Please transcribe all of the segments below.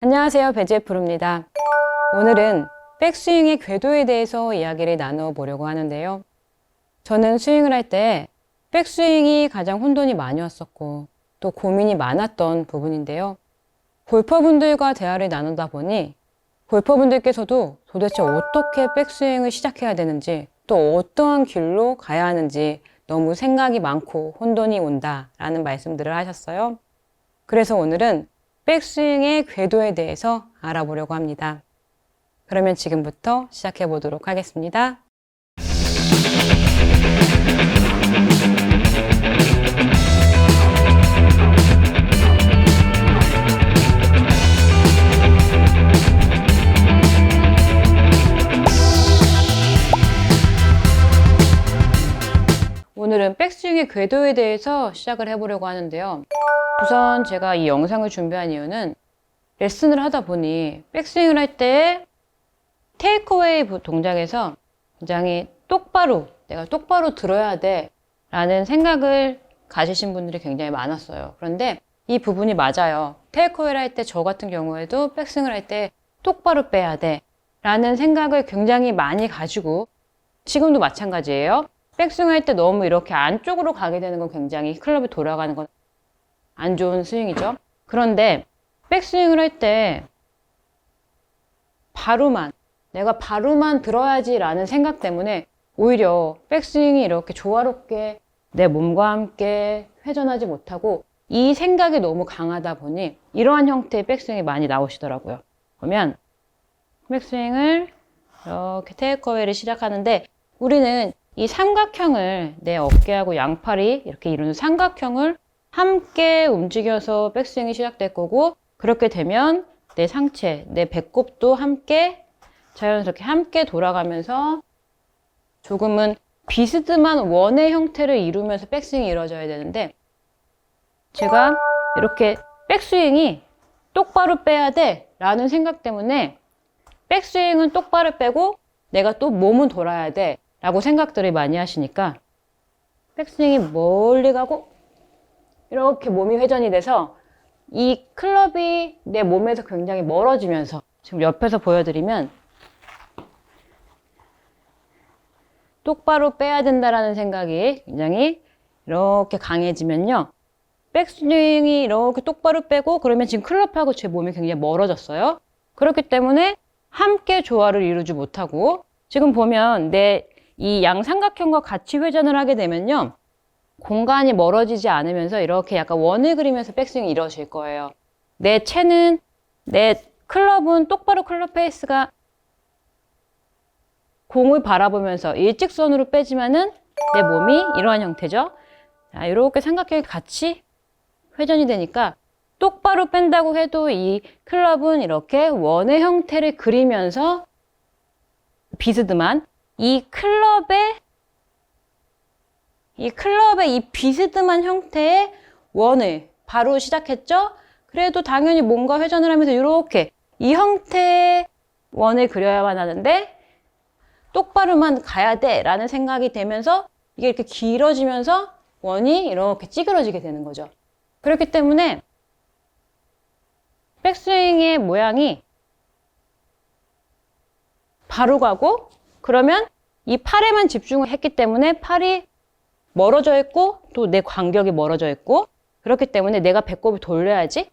안녕하세요, 배지프로입니다. 오늘은 백스윙의 궤도에 대해서 이야기를 나눠 보려고 하는데요. 저는 스윙을 할 때 백스윙이 가장 혼돈이 많이 왔었고 또 고민이 많았던 부분인데요. 골퍼분들과 대화를 나누다 보니 골퍼분들께서도 도대체 어떻게 백스윙을 시작해야 되는지 또 어떠한 길로 가야 하는지 너무 생각이 많고 혼돈이 온다라는 말씀들을 하셨어요. 그래서 오늘은 백스윙의 궤도에 대해서 알아보려고 합니다. 그러면 지금부터 시작해 보도록 하겠습니다. 오늘은 백스윙의 궤도에 대해서 시작을 해보려고 하는데요. 우선 제가 이 영상을 준비한 이유는 레슨을 하다 보니 백스윙을 할 때 테이크어웨이 동작에서 굉장히 내가 똑바로 들어야 돼 라는 생각을 가지신 분들이 굉장히 많았어요. 그런데 이 부분이 맞아요. 테이크어웨이를 할 때 저 같은 경우에도 백스윙을 할 때 똑바로 빼야 돼 라는 생각을 굉장히 많이 가지고 지금도 마찬가지예요. 백스윙 할 때 너무 이렇게 안쪽으로 가게 되는 건 굉장히 클럽이 돌아가는 건 안 좋은 스윙이죠. 그런데 백스윙을 할 때 내가 바로만 들어야지 라는 생각 때문에 오히려 백스윙이 이렇게 조화롭게 내 몸과 함께 회전하지 못하고 이 생각이 너무 강하다 보니 이러한 형태의 백스윙이 많이 나오시더라고요. 그러면 백스윙을 이렇게 테이크어웨이를 시작하는데 우리는 이 삼각형을 내 어깨하고 양팔이 이렇게 이루는 삼각형을 함께 움직여서 백스윙이 시작될 거고 그렇게 되면 내 상체, 내 배꼽도 함께 자연스럽게 함께 돌아가면서 조금은 비스듬한 원의 형태를 이루면서 백스윙이 이루어져야 되는데 제가 이렇게 백스윙이 똑바로 빼야 돼 라는 생각 때문에 백스윙은 똑바로 빼고 내가 또 몸은 돌아야 돼 라고 생각들을 많이 하시니까 백스윙이 멀리 가고 이렇게 몸이 회전이 돼서 이 클럽이 내 몸에서 굉장히 멀어지면서 지금 옆에서 보여드리면 똑바로 빼야 된다라는 생각이 굉장히 이렇게 강해지면요. 백스윙이 이렇게 똑바로 빼고 그러면 지금 클럽하고 제 몸이 굉장히 멀어졌어요. 그렇기 때문에 함께 조화를 이루지 못하고 지금 보면 내 이 양삼각형과 같이 회전을 하게 되면요. 공간이 멀어지지 않으면서 이렇게 약간 원을 그리면서 백스윙이 이루어질 거예요. 내 클럽은 똑바로 클럽 페이스가 공을 바라보면서 일직선으로 빼지만은 내 몸이 이러한 형태죠. 자, 이렇게 삼각형이 같이 회전이 되니까 똑바로 뺀다고 해도 이 클럽은 이렇게 원의 형태를 그리면서 비스듬한 이 클럽의 이 비스듬한 형태의 원을 바로 시작했죠? 그래도 당연히 몸과 회전을 하면서 이렇게 이 형태의 원을 그려야만 하는데 똑바로만 가야 돼 라는 생각이 되면서 이게 이렇게 길어지면서 원이 이렇게 찌그러지게 되는 거죠. 그렇기 때문에 백스윙의 모양이 바로 가고 그러면 이 팔에만 집중을 했기 때문에 팔이 멀어져 있고 또 내 간격이 멀어져 있고 그렇기 때문에 내가 배꼽을 돌려야지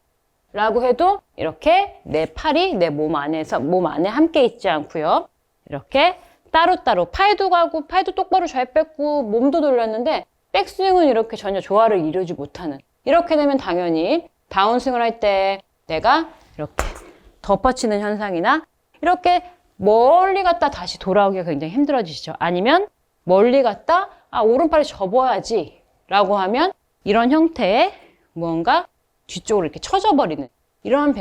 라고 해도 이렇게 내 팔이 내 몸 안에 함께 있지 않고요. 이렇게 따로따로 팔도 가고 팔도 똑바로 잘 뺐고 몸도 돌렸는데 백스윙은 이렇게 전혀 조화를 이루지 못하는 이렇게 되면 당연히 다운스윙을 할 때 내가 이렇게 덮어치는 현상이나 이렇게 멀리 갔다 다시 돌아오기가 굉장히 힘들어지시죠. 아니면 멀리 갔다 오른팔이 접어야지 라고 하면 이런 형태의 무언가 뒤쪽으로 이렇게 쳐져버리는 이러한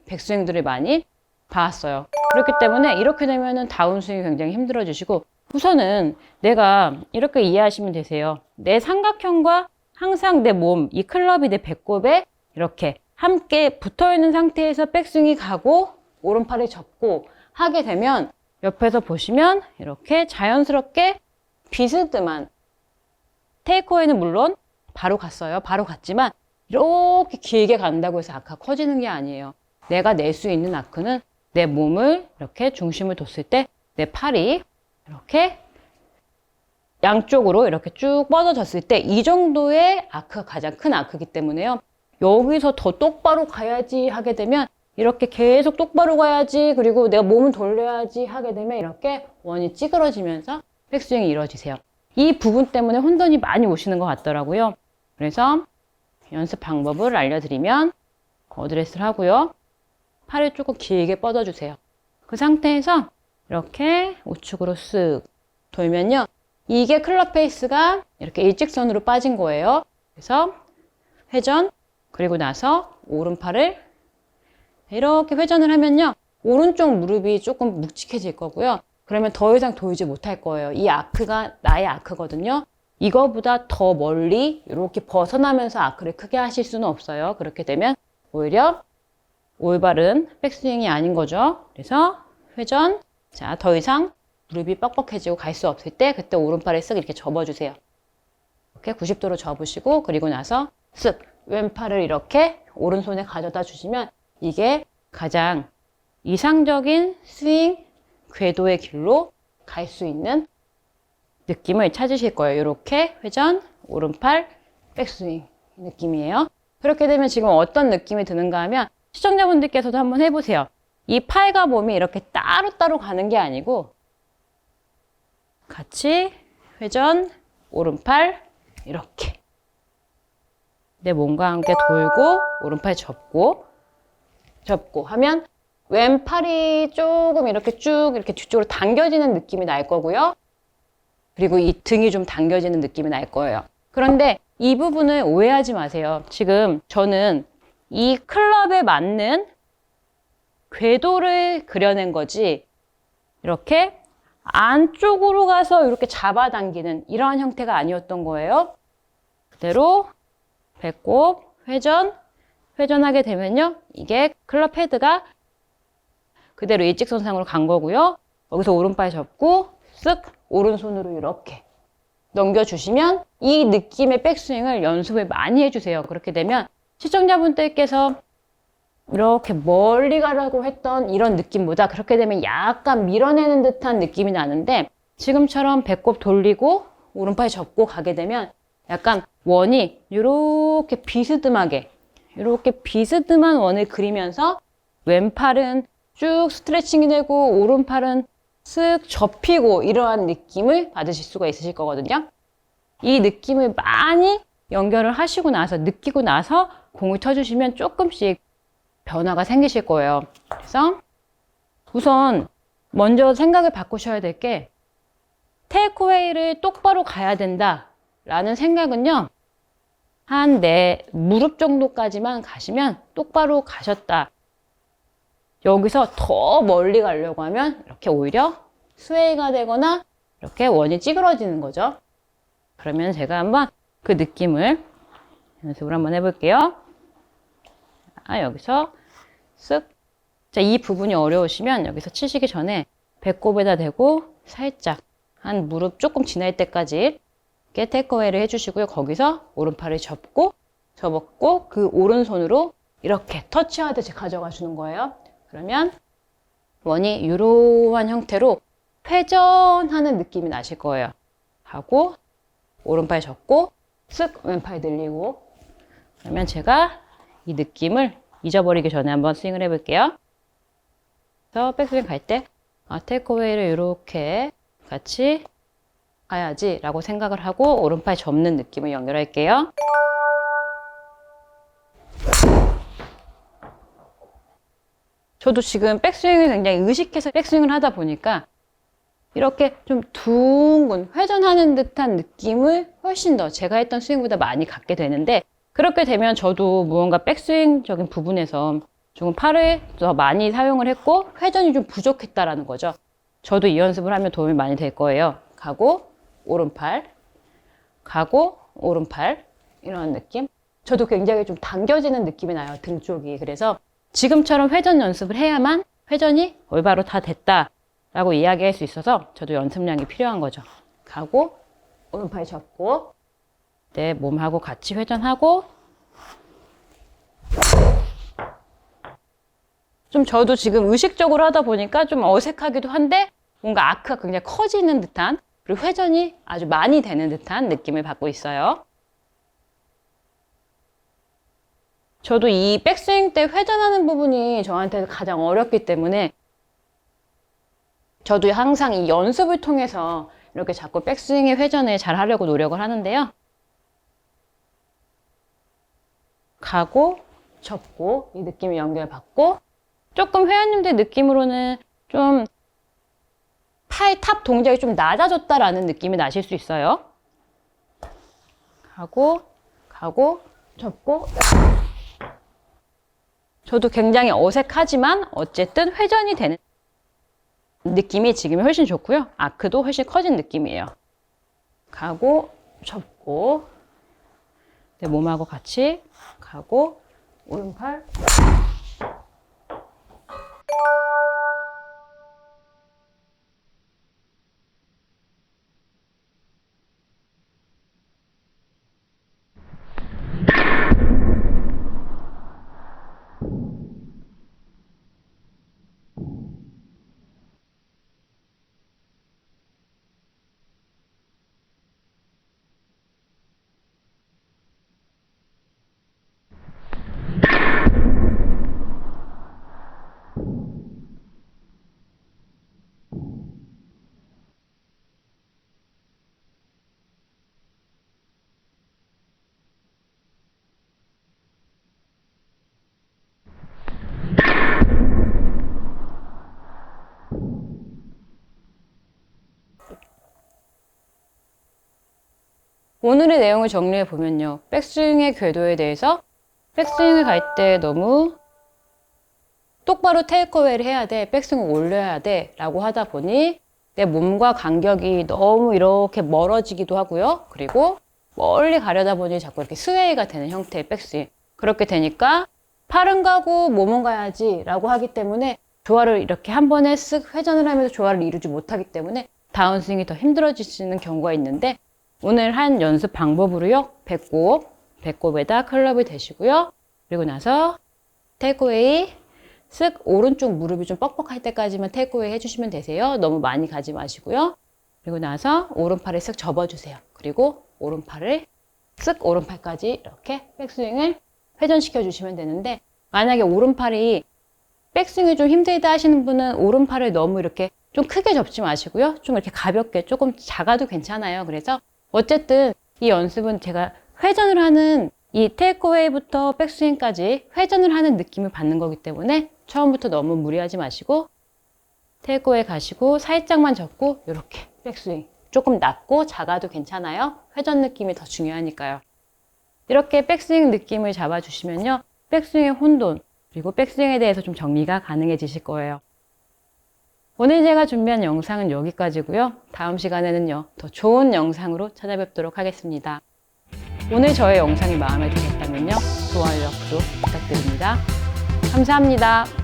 백스윙들을 많이 봐왔어요. 그렇기 때문에 이렇게 되면은 다운스윙이 굉장히 힘들어지시고 우선은 내가 이렇게 이해하시면 되세요. 내 삼각형과 항상 내 몸, 이 클럽이 내 배꼽에 이렇게 함께 붙어있는 상태에서 백스윙이 가고 오른팔이 접고 하게 되면 옆에서 보시면 이렇게 자연스럽게 비스듬한 테이크어웨이는 물론 바로 갔어요. 바로 갔지만 이렇게 길게 간다고 해서 아까 커지는 게 아니에요. 내가 낼 수 있는 아크는 내 몸을 이렇게 중심을 뒀을 때 내 팔이 이렇게 양쪽으로 이렇게 쭉 뻗어졌을 때 이 정도의 아크가 가장 큰 아크이기 때문에요. 여기서 더 똑바로 가야지 하게 되면 이렇게 계속 똑바로 가야지, 그리고 내가 몸을 돌려야지 하게 되면 이렇게 원이 찌그러지면서 백스윙이 이루어지세요. 이 부분 때문에 혼돈이 많이 오시는 것 같더라고요. 그래서 연습 방법을 알려드리면 어드레스를 하고요. 팔을 조금 길게 뻗어주세요. 그 상태에서 이렇게 우측으로 쓱 돌면요. 이게 클럽 페이스가 이렇게 일직선으로 빠진 거예요. 그래서 회전, 그리고 나서 오른팔을 이렇게 회전을 하면요. 오른쪽 무릎이 조금 묵직해질 거고요. 그러면 더 이상 돌지 못할 거예요. 이 아크가 나의 아크거든요. 이거보다 더 멀리 이렇게 벗어나면서 아크를 크게 하실 수는 없어요. 그렇게 되면 오히려 올바른 백스윙이 아닌 거죠. 그래서 회전, 자, 더 이상 무릎이 뻑뻑해지고 갈 수 없을 때 그때 오른팔을 쓱 이렇게 접어주세요. 이렇게 90도로 접으시고, 그리고 나서 쓱 왼팔을 이렇게 오른손에 가져다 주시면 이게 가장 이상적인 스윙 궤도의 길로 갈 수 있는 느낌을 찾으실 거예요. 이렇게 회전, 오른팔, 백스윙 느낌이에요. 그렇게 되면 지금 어떤 느낌이 드는가 하면 시청자분들께서도 한번 해보세요. 이 팔과 몸이 이렇게 따로따로 가는 게 아니고 같이 회전, 오른팔 이렇게 내 몸과 함께 돌고 오른팔 접고 하면 왼팔이 조금 이렇게 쭉 이렇게 뒤쪽으로 당겨지는 느낌이 날 거고요. 그리고 이 등이 좀 당겨지는 느낌이 날 거예요. 그런데 이 부분을 오해하지 마세요. 지금 저는 이 클럽에 맞는 궤도를 그려낸 거지 이렇게 안쪽으로 가서 이렇게 잡아당기는 이러한 형태가 아니었던 거예요. 그대로 배꼽, 회전하게 되면요. 이게 클럽 헤드가 그대로 일직선상으로 간 거고요. 여기서 오른발 접고 쓱 오른손으로 이렇게 넘겨주시면 이 느낌의 백스윙을 연습을 많이 해주세요. 그렇게 되면 시청자분들께서 이렇게 멀리 가라고 했던 이런 느낌보다 그렇게 되면 약간 밀어내는 듯한 느낌이 나는데 지금처럼 배꼽 돌리고 오른팔 접고 가게 되면 약간 원이 이렇게 비스듬하게 이렇게 비스듬한 원을 그리면서 왼팔은 쭉 스트레칭이 되고 오른팔은 쓱 접히고 이러한 느낌을 받으실 수가 있으실 거거든요. 이 느낌을 많이 연결을 하시고 나서 느끼고 나서 공을 쳐주시면 조금씩 변화가 생기실 거예요. 그래서 우선 먼저 생각을 바꾸셔야 될 게 테이크어웨이를 똑바로 가야 된다 라는 생각은요. 한 내 무릎 정도까지만 가시면 똑바로 가셨다. 여기서 더 멀리 가려고 하면 이렇게 오히려 스웨이가 되거나 이렇게 원이 찌그러지는 거죠. 그러면 제가 한번 그 느낌을 연습을 한번 해볼게요. 여기서 쓱. 자, 이 부분이 어려우시면 여기서 치시기 전에 배꼽에다 대고 살짝 한 무릎 조금 지날 때까지 이렇게 테이크어웨이를 해주시고요. 거기서 오른팔을 접고 그 오른손으로 이렇게 터치하듯이 가져가 주는 거예요. 그러면 원이 이러한 형태로 회전하는 느낌이 나실 거예요. 하고 오른팔 접고 쓱 왼팔 늘리고 그러면 제가 이 느낌을 잊어버리기 전에 한번 스윙을 해볼게요. 그래서 백스윙 갈 때 테이크어웨이를 이렇게 같이 가야지 라고 생각을 하고 오른팔 접는 느낌을 연결할게요. 저도 지금 백스윙을 굉장히 의식해서 백스윙을 하다 보니까 이렇게 좀 둥근 회전하는 듯한 느낌을 훨씬 더 제가 했던 스윙보다 많이 갖게 되는데 그렇게 되면 저도 무언가 백스윙적인 부분에서 조금 팔을 더 많이 사용을 했고 회전이 좀 부족했다라는 거죠. 저도 이 연습을 하면 도움이 많이 될 거예요. 가고 오른팔 가고 오른팔 이런 느낌. 저도 굉장히 좀 당겨지는 느낌이 나요. 등 쪽이. 그래서 지금처럼 회전 연습을 해야만 회전이 올바로 다 됐다라고 이야기할 수 있어서 저도 연습량이 필요한 거죠. 가고 오른팔 접고 내 몸하고 같이 회전하고 좀 저도 지금 의식적으로 하다 보니까 좀 어색하기도 한데 뭔가 아크가 굉장히 커지는 듯한, 그리고 회전이 아주 많이 되는 듯한 느낌을 받고 있어요. 저도 이 백스윙 때 회전하는 부분이 저한테 가장 어렵기 때문에 저도 항상 이 연습을 통해서 이렇게 자꾸 백스윙의 회전을 잘 하려고 노력을 하는데요. 가고 접고 이 느낌이 연결받고, 조금 회원님들 느낌으로는 좀 팔 탑 동작이 좀 낮아졌다라는 느낌이 나실 수 있어요. 가고 접고. 저도 굉장히 어색하지만 어쨌든 회전이 되는 느낌이 지금이 훨씬 좋고요. 아크도 훨씬 커진 느낌이에요. 가고 접고 내 몸하고 같이 가고 오른팔. 오늘의 내용을 정리해 보면요. 백스윙의 궤도에 대해서 백스윙을 갈 때 너무 똑바로 테이크어웨이를 해야 돼, 백스윙을 올려야 돼 라고 하다 보니 내 몸과 간격이 너무 이렇게 멀어지기도 하고요. 그리고 멀리 가려다 보니 자꾸 이렇게 스웨이가 되는 형태의 백스윙. 그렇게 되니까 팔은 가고 몸은 가야지 라고 하기 때문에 조화를 이렇게 한 번에 쓱 회전을 하면서 조화를 이루지 못하기 때문에 다운스윙이 더 힘들어지시는 경우가 있는데, 오늘 한 연습 방법으로요. 배꼽에다 클럽을 대시고요. 그리고 나서 테이크어웨이 쓱 오른쪽 무릎이 좀 뻑뻑할 때까지만 테이크어웨이 해주시면 되세요. 너무 많이 가지 마시고요. 그리고 나서 오른팔을 쓱 접어주세요. 그리고 오른팔을 쓱 오른팔까지 이렇게 백스윙을 회전시켜 주시면 되는데, 만약에 오른팔이 백스윙이 좀 힘들다 하시는 분은 오른팔을 너무 이렇게 좀 크게 접지 마시고요. 좀 이렇게 가볍게, 조금 작아도 괜찮아요. 그래서 어쨌든 이 연습은 제가 회전을 하는 이 테이크어웨이부터 백스윙까지 회전을 하는 느낌을 받는 거기 때문에 처음부터 너무 무리하지 마시고 테이크어웨이 가시고 살짝만 접고 이렇게 백스윙, 조금 낮고 작아도 괜찮아요. 회전 느낌이 더 중요하니까요. 이렇게 백스윙 느낌을 잡아주시면요. 백스윙의 혼돈, 그리고 백스윙에 대해서 좀 정리가 가능해지실 거예요. 오늘 제가 준비한 영상은 여기까지고요. 다음 시간에는요, 더 좋은 영상으로 찾아뵙도록 하겠습니다. 오늘 저의 영상이 마음에 드셨다면요, 좋아요와 구독 부탁드립니다. 감사합니다.